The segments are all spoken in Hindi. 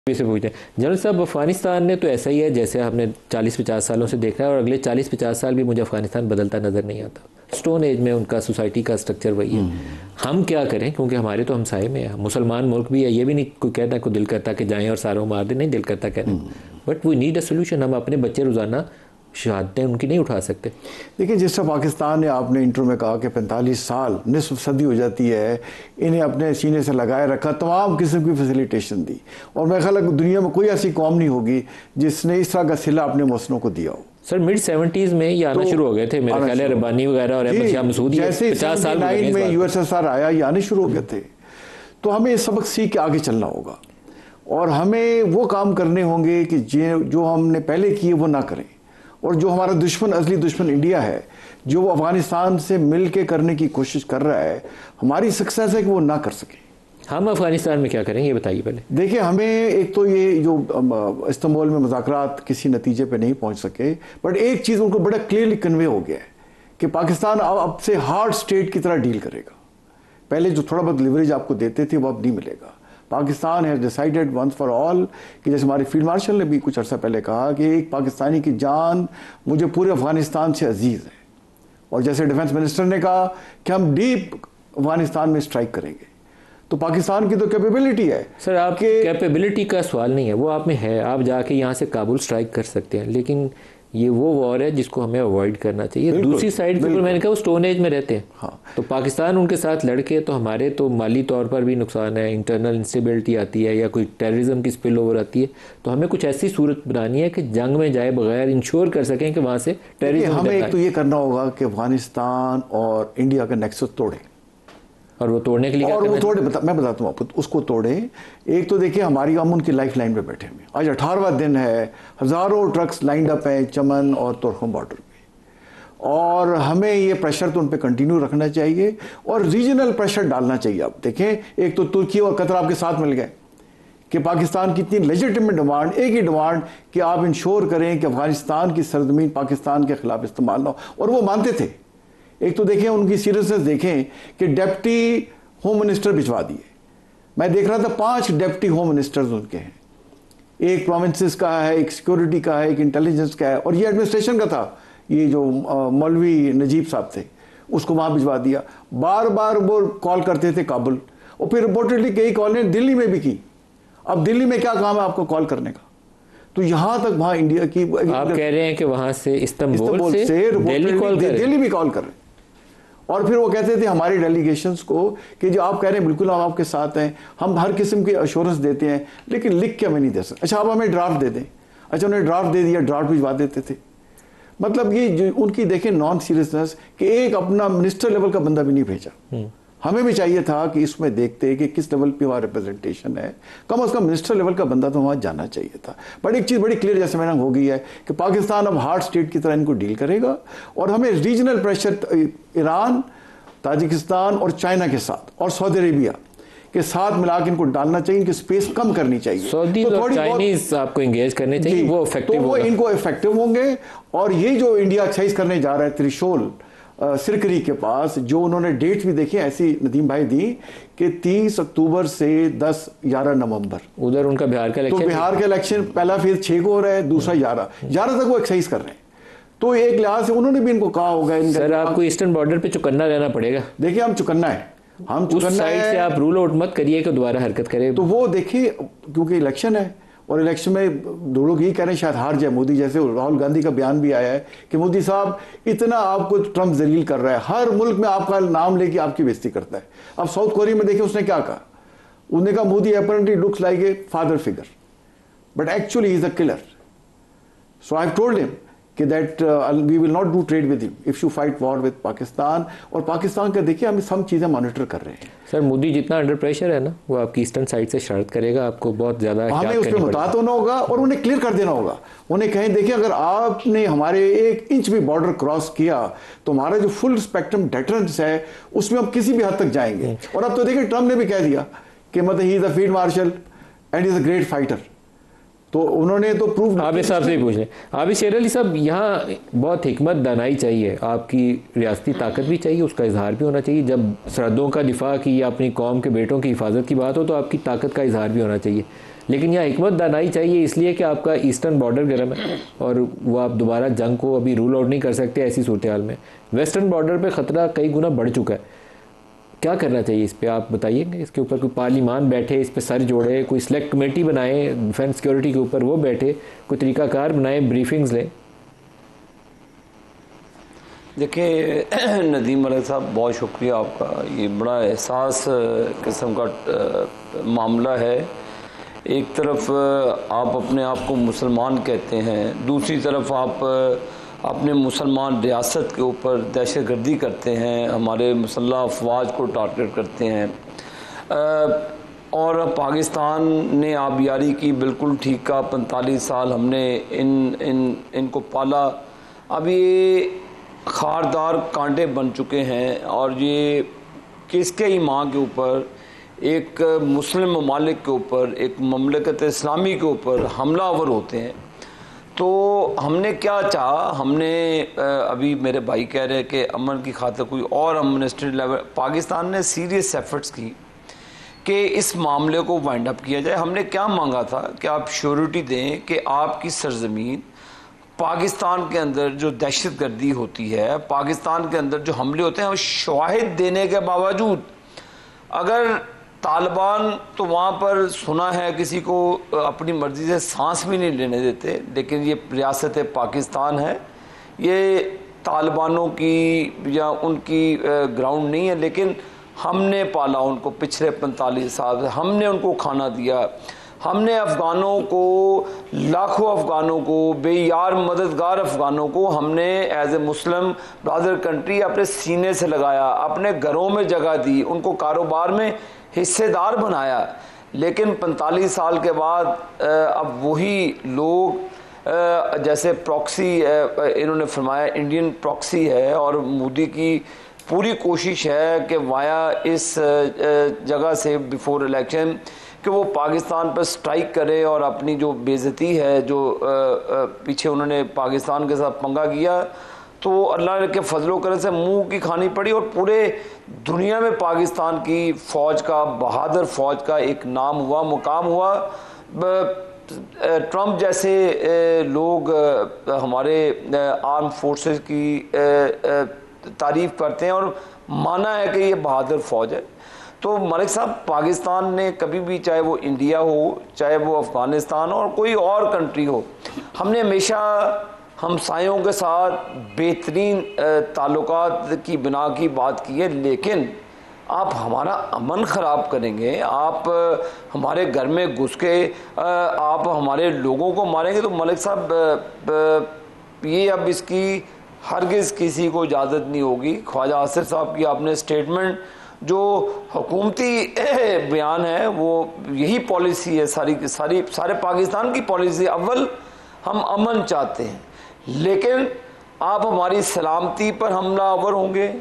से पूछते हैं जनरल साहब, अफगानिस्तान ने तो ऐसा ही है जैसे हमने 40-50 सालों से देखा है और अगले 40-50 साल भी मुझे अफगानिस्तान बदलता नज़र नहीं आता। स्टोन एज में उनका सोसाइटी का स्ट्रक्चर वही है। हम क्या करें, क्योंकि हमारे तो हमसाए में है, मुसलमान मुल्क भी है, ये भी नहीं कोई कहता कोई दिल करता कि जाएं और सारों मार दें, नहीं दिल करता कहना, but we need a solution. हम अपने बच्चे रोज़ाना शहादतें उनकी नहीं उठा सकते। देखिए, जिस तरह पाकिस्तान ने, आपने इंट्रो में कहा कि 45 साल निस्फ सदी हो जाती है, इन्हें अपने सीने से लगाए रखा, तमाम किस्म की फैसिलिटेशन दी, और मेरा ख्याल है दुनिया में कोई ऐसी कौम नहीं होगी जिसने इस तरह का सिला अपने मसलों को दिया हो। सर मिड 70s में ये आना शुरू हो गए थे मेरे ख्याल है, रब्बानी वगैरह और अहमद शाह मसूदी, जैसे 50 साल में यूएसएसआर आया, ये आने शुरू हो गए थे। तो हमें सबक सीख के आगे चलना होगा और हमें वो काम करने होंगे कि जो हमने पहले किए वो ना करें, और जो हमारा दुश्मन, असली दुश्मन इंडिया है, जो वो अफगानिस्तान से मिल के करने की कोशिश कर रहा है, हमारी सक्सेस है कि वो ना कर सके। हम अफगानिस्तान में क्या करें ये बताइए पहले। देखिए, हमें एक तो ये जो इस्तांबुल में मुज़ाकरात किसी नतीजे पे नहीं पहुंच सके, बट एक चीज़ उनको बड़ा क्लियरली कन्वे हो गया है कि पाकिस्तान अब से हार्ड स्टेट की तरह डील करेगा। पहले जो थोड़ा बहुत लिवरेज आपको देते थे वो अब नहीं मिलेगा। Pakistan has decided once for all कि जैसे हमारे फील्ड मार्शल ने भी कुछ अर्सा पहले कहा कि एक पाकिस्तानी की जान मुझे पूरे अफगानिस्तान से अजीज़ है, और जैसे डिफेंस मिनिस्टर ने कहा कि हम डीप अफगानिस्तान में स्ट्राइक करेंगे। तो पाकिस्तान की तो कैपेबिलिटी है। सर आपके कैपेबिलिटी का सवाल नहीं है, वो आप में है, आप जाके यहाँ से काबुल स्ट्राइक कर सकते हैं, लेकिन ये वो वॉर है जिसको हमें अवॉइड करना चाहिए। दूसरी साइड के ऊपर मैंने कहा वो स्टोन एज में रहते हैं। हाँ। तो पाकिस्तान उनके साथ लड़के तो हमारे तो माली तौर पर भी नुकसान है, इंटरनल इंस्टेबिलिटी आती है या कोई टेररिज्म की स्पिल ओवर आती है। तो हमें कुछ ऐसी सूरत बनानी है कि जंग में जाए बगैर इंश्योर कर सकें कि वहाँ से टेररिज्म। हमें एक तो ये करना होगा कि अफगानिस्तान और इंडिया का नेक्सस तोड़े, और वो तोड़ने के लिए और वो तोड़े, मैं बताता हूँ आपको, उसको तोड़े। एक तो देखिए, हमारी हम उनकी लाइफ लाइन पे बैठे हुए, आज 18वां दिन है, हज़ारों ट्रक्स लाइंड अप हैं चमन और तुर्खम बॉर्डर पे, और हमें ये प्रेशर तो उन पे कंटिन्यू रखना चाहिए और रीजनल प्रेशर डालना चाहिए। आप देखें, एक तो तुर्की और कतर आपके साथ मिल गए कि पाकिस्तान की इतनी लेजिटिमेट डिमांड, एक ही डिमांड कि आप इंश्योर करें कि अफगानिस्तान की सरजमीन पाकिस्तान के खिलाफ इस्तेमाल ना हो, और वो मानते थे। एक तो देखें उनकी सीरियसनेस, देखें कि डिप्टी होम मिनिस्टर भिजवा दिए। मैं देख रहा था 5 डिप्टी होम मिनिस्टर्स उनके हैं, एक प्रोविंसेस का है, एक सिक्योरिटी का है, एक इंटेलिजेंस का है, और ये एडमिनिस्ट्रेशन का था। ये जो मौलवी नजीब साहब थे उसको वहाँ भिजवा दिया। बार बार वो कॉल करते थे काबुल, और फिर रिपोर्टेडली कई कॉलें दिल्ली में भी की। अब दिल्ली में क्या काम है आपको कॉल करने का? तो यहाँ तक वहाँ इंडिया की, आप कह रहे हैं कि वहाँ से इस्तांबुल से दिल्ली भी कॉल कर रहे हैं। और फिर वो कहते थे हमारे डेलीगेशंस को कि जो आप कह रहे हैं बिल्कुल हम आपके साथ हैं, हम हर किस्म की अश्योरेंस देते हैं, लेकिन लिख के हमें नहीं दे सकते। अच्छा, आप हमें ड्राफ्ट दे दें। अच्छा, उन्हें ड्राफ्ट दे दिया, ड्राफ्ट भिजवा देते थे। मतलब ये जो उनकी देखें नॉन सीरियसनेस, कि एक अपना मिनिस्टर लेवल का बंदा भी नहीं भेजा। हमें भी चाहिए था कि इसमें देखते कि किस लेवल पे वहाँ रिप्रेजेंटेशन है, कम से कम मिनिस्टर लेवल का बंदा तो वहाँ जाना चाहिए था। बट एक चीज़ बड़ी क्लियर जैसे मैंने हो गई है कि पाकिस्तान अब हार्ड स्टेट की तरह इनको डील करेगा, और हमें रीजनल प्रेशर ईरान, ताजिकिस्तान और चाइना के साथ और सऊदी अरेबिया के साथ मिलाकर इनको डालना चाहिए, इनकी स्पेस कम करनी चाहिए। सऊदी तो चाइनीज आपको एंगेज करने चाहिए, वो इफेक्टिव, तो वो इनको इफेक्टिव होंगे। और ये जो इंडिया एक्सरसाइज करने जा रहा है त्रिशूल सिरकरी के पास, जो उन्होंने डेट भी देखी ऐसी नदीम भाई दी कि 30 अक्टूबर से 10-11 नवंबर, उधर उनका बिहार का इलेक्शन, तो बिहार का इलेक्शन पहला फेज 6 को हो रहा है, दूसरा 11 तक वो एक्सरसाइज कर रहे हैं। तो एक लिहाज से उन्होंने भी इनको कहा होगा सर आपको ईस्टर्न बॉर्डर पे चुकन्ना रहना पड़ेगा। देखिए, हम चुकन्ना है, हम उस साइड से आप रूल आउट मत करिए कि दोबारा हरकत करे। तो वो देखिए, क्योंकि इलेक्शन है, और इलेक्शन में दो लोग यही कह रहे हैं शायद हार जाए मोदी, जैसे राहुल गांधी का बयान भी आया है कि मोदी साहब इतना आपको ट्रम्प जलील कर रहा है, हर मुल्क में आपका नाम लेके आपकी बेइज्जती करता है। अब साउथ कोरिया में देखिए उसने क्या कहा, उसने कहा Modi apparently looks like a father figure but actually he is a killer, so I have told him कि that we will not do trade with him if you fight war with Pakistan. और पाकिस्तान का देखिए, हम सब चीज़ें मॉनिटर कर रहे हैं। सर मोदी जितना अंडर प्रेशर है ना, वो आपकी ईस्टर्न साइड से शरारत करेगा, आपको बहुत ज़्यादा हमें उस पर मुतात होना होगा और उन्हें क्लियर कर देना होगा। उन्हें कहें देखिए, अगर आपने हमारे 1 इंच भी बॉर्डर क्रॉस किया तो हमारा जो फुल स्पेक्ट्रम डेटरेंस है उसमें हम किसी भी हद तक जाएंगे। और अब तो देखिए, ट्रम्प ने भी कह दिया कि मतलब ही is a field marshal and is a great fighter. तो उन्होंने तो प्रूव। आबिद साहब से ही पूछ लें। आबिद शेर अली साहब, यहाँ बहुत हिकमत दानाई चाहिए, आपकी रियासती ताकत भी चाहिए, उसका इजहार भी होना चाहिए। जब सरहदों का दिफा की या अपनी कौम के बेटों की हिफाजत की बात हो तो आपकी ताकत का इजहार भी होना चाहिए। लेकिन यहाँ हिकमत दानाई चाहिए इसलिए कि आपका ईस्टर्न बॉर्डर गर्म है और वो आप दोबारा जंग को अभी रूल आउट नहीं कर सकते ऐसी सूरत हाल में। वेस्टर्न बॉर्डर पर ख़तरा कई गुना बढ़ चुका है, क्या करना चाहिए इस पे आप बताइएगा? इसके ऊपर कोई पार्लिमान बैठे, इस पे सर जोड़े, कोई सिलेक्ट कमेटी बनाए डिफेंस सिक्योरिटी के ऊपर, वो बैठे, कोई तरीकाकार बनाए, ब्रीफिंग्स लें। देखिए नदीम मलिक साहब, बहुत शुक्रिया आपका। ये बड़ा एहसास किस्म का मामला है। एक तरफ आप अपने आप को मुसलमान कहते हैं, दूसरी तरफ आप अपने मुसलमान रियासत के ऊपर दहशत गर्दी करते हैं, हमारे मुसल्लह अफवाज को टारगेट करते हैं। और पाकिस्तान ने आबियारी की, बिल्कुल ठीक कहा, 45 साल हमने इनको पाला। अब ये खारदार कांटे बन चुके हैं और ये किसके ही माँ के ऊपर, एक मुस्लिम ममालिक के ऊपर, एक ममलकत इस्लामी के ऊपर हमलावर होते हैं। तो हमने क्या चाहा, हमने अभी मेरे भाई कह रहे हैं कि अमन की खातिर कोई और एडमिनिस्ट्रेटिव लेवल, पाकिस्तान ने सीरियस एफर्ट्स की कि इस मामले को वाइंड अप किया जाए। हमने क्या मांगा था कि आप श्योरिटी दें कि आपकी सरजमीन पाकिस्तान के अंदर जो दहशत गर्दी होती है, पाकिस्तान के अंदर जो हमले होते हैं, शवाहिद देने के बावजूद अगर तालिबान तो वहाँ पर सुना है किसी को अपनी मर्ज़ी से सांस भी नहीं लेने देते, लेकिन ये रियासत पाकिस्तान है, ये तालिबानों की या उनकी ग्राउंड नहीं है। लेकिन हमने पाला उनको पिछले 45 साल, हमने उनको खाना दिया, हमने अफ़गानों को, लाखों अफ़गानों को, बेयार मददगार अफ़गानों को हमने as a Muslim brother country अपने सीने से लगाया, अपने घरों में जगह दी, उनको कारोबार में हिस्सेदार बनाया। लेकिन 45 साल के बाद अब वही लोग जैसे प्रॉक्सी इन्होंने फरमाया इंडियन प्रॉक्सी है, और मोदी की पूरी कोशिश है कि वाया इस जगह से बिफोर इलेक्शन कि वो पाकिस्तान पर स्ट्राइक करे और अपनी जो बेइज्जती है, जो पीछे उन्होंने पाकिस्तान के साथ पंगा किया, तो अल्लाह के फजलो करम से मुंह की खानी पड़ी और पूरे दुनिया में पाकिस्तान की फ़ौज का, बहादुर फ़ौज का एक नाम हुआ, मुकाम हुआ। ट्रंप जैसे लोग हमारे आर्म फोर्सेस की तारीफ़ करते हैं और माना है कि ये बहादुर फ़ौज है। तो मलिक साहब, पाकिस्तान ने कभी भी, चाहे वो इंडिया हो, चाहे वो अफ़गानिस्तान और कोई और कंट्री हो, हमने हमेशा हमसायों के साथ बेहतरीन ताल्लुकात की बिना की बात की है। लेकिन आप हमारा अमन ख़राब करेंगे, आप हमारे घर में घुस के आप हमारे लोगों को मारेंगे, तो मलिक साहब ये अब इसकी हरगिज़ किसी को इजाज़त नहीं होगी। ख्वाजा आसिफ साहब की आपने स्टेटमेंट, जो हुकूमती बयान है, वो यही पॉलिसी है सारे पाकिस्तान की पॉलिसी। अव्वल हम अमन चाहते हैं, लेकिन आप हमारी सलामती पर हमलावर होंगे,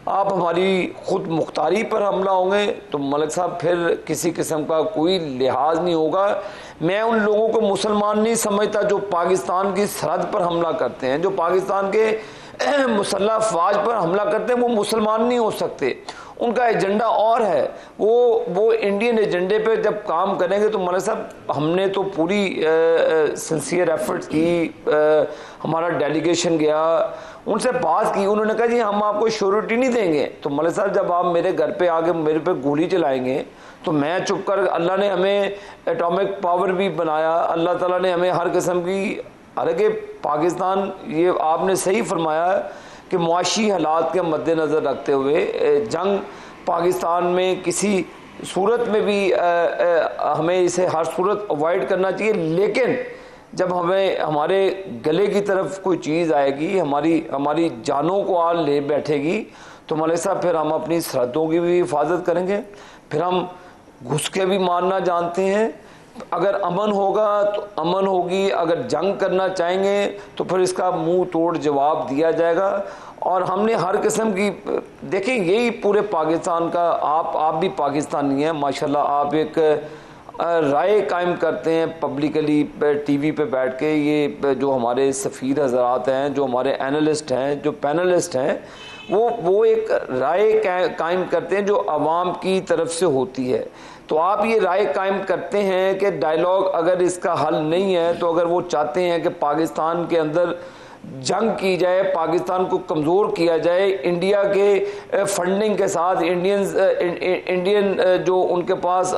आप हमारी खुद मुख्तारी पर हमला होंगे, तो मलिक साहब फिर किसी किस्म का कोई लिहाज नहीं होगा। मैं उन लोगों को मुसलमान नहीं समझता जो पाकिस्तान की सरहद पर हमला करते हैं, जो पाकिस्तान के मुसल्लह अफवाज पर हमला करते हैं, वो मुसलमान नहीं हो सकते। उनका एजेंडा और है, वो इंडियन एजेंडे पे जब काम करेंगे तो मलिक साहब, हमने तो पूरी सिंसियर एफर्ट्स की, हमारा डेलीगेशन गया, उनसे बात की, उन्होंने कहा जी हम आपको श्योरिटी नहीं देंगे। तो मलिक साहब, जब आप मेरे घर पे आके मेरे पे गोली चलाएंगे तो मैं चुप कर, अल्लाह ने हमें एटॉमिक पावर भी बनाया, अल्लाह ताला ने हमें हर किस्म की, हालांकि पाकिस्तान, ये आपने सही फरमाया कि मुआशी हालात के मद्देनज़र रखते हुए जंग पाकिस्तान में किसी सूरत में भी हमें इसे हर सूरत अवॉइड करना चाहिए। लेकिन जब हमें हमारे गले की तरफ कोई चीज़ आएगी, हमारी जानों को आ ले बैठेगी, तो मलिक साहब फिर हम अपनी सरहदों की भी हिफाजत करेंगे, फिर हम घुस के भी मारना जानते हैं। अगर अमन होगा तो अमन होगी, अगर जंग करना चाहेंगे तो फिर इसका मुंह तोड़ जवाब दिया जाएगा। और हमने हर किस्म की, देखिए यही पूरे पाकिस्तान का, आप भी पाकिस्तानी हैं माशाल्लाह, आप एक राय कायम करते हैं पब्लिकली टीवी पे बैठ के, ये जो हमारे सफ़ीर हजरात हैं, जो हमारे एनालिस्ट हैं, जो पैनलिस्ट हैं, वो एक राय कायम करते हैं जो आवाम की तरफ से होती है। तो आप ये राय कायम करते हैं कि डायलॉग अगर इसका हल नहीं है, तो अगर वो चाहते हैं कि पाकिस्तान के अंदर जंग की जाए, पाकिस्तान को कमज़ोर किया जाए, इंडिया के फंडिंग के साथ, इंडियन जो उनके पास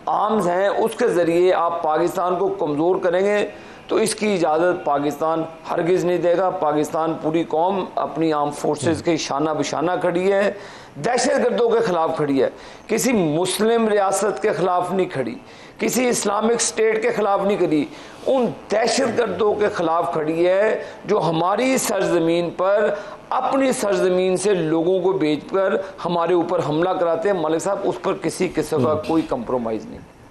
आर्म्स हैं उसके ज़रिए आप पाकिस्तान को कमज़ोर करेंगे, तो इसकी इजाज़त पाकिस्तान हरगिज़ नहीं देगा। पाकिस्तान पूरी कौम अपनी आर्म फोर्सेस के शाना बिशाना खड़ी है, दहशतगर्दों के ख़िलाफ़ खड़ी है, किसी मुस्लिम रियासत के ख़िलाफ़ नहीं खड़ी, किसी इस्लामिक स्टेट के ख़िलाफ़ नहीं खड़ी, उन दहशतगर्दों के ख़िलाफ़ खड़ी है जो हमारी सरजमीन पर अपनी सरजमीन से लोगों को भेजकर हमारे ऊपर हमला कराते हैं। मलिक साहब, उस पर किसी किस्म का कोई कंप्रोमाइज़ नहीं।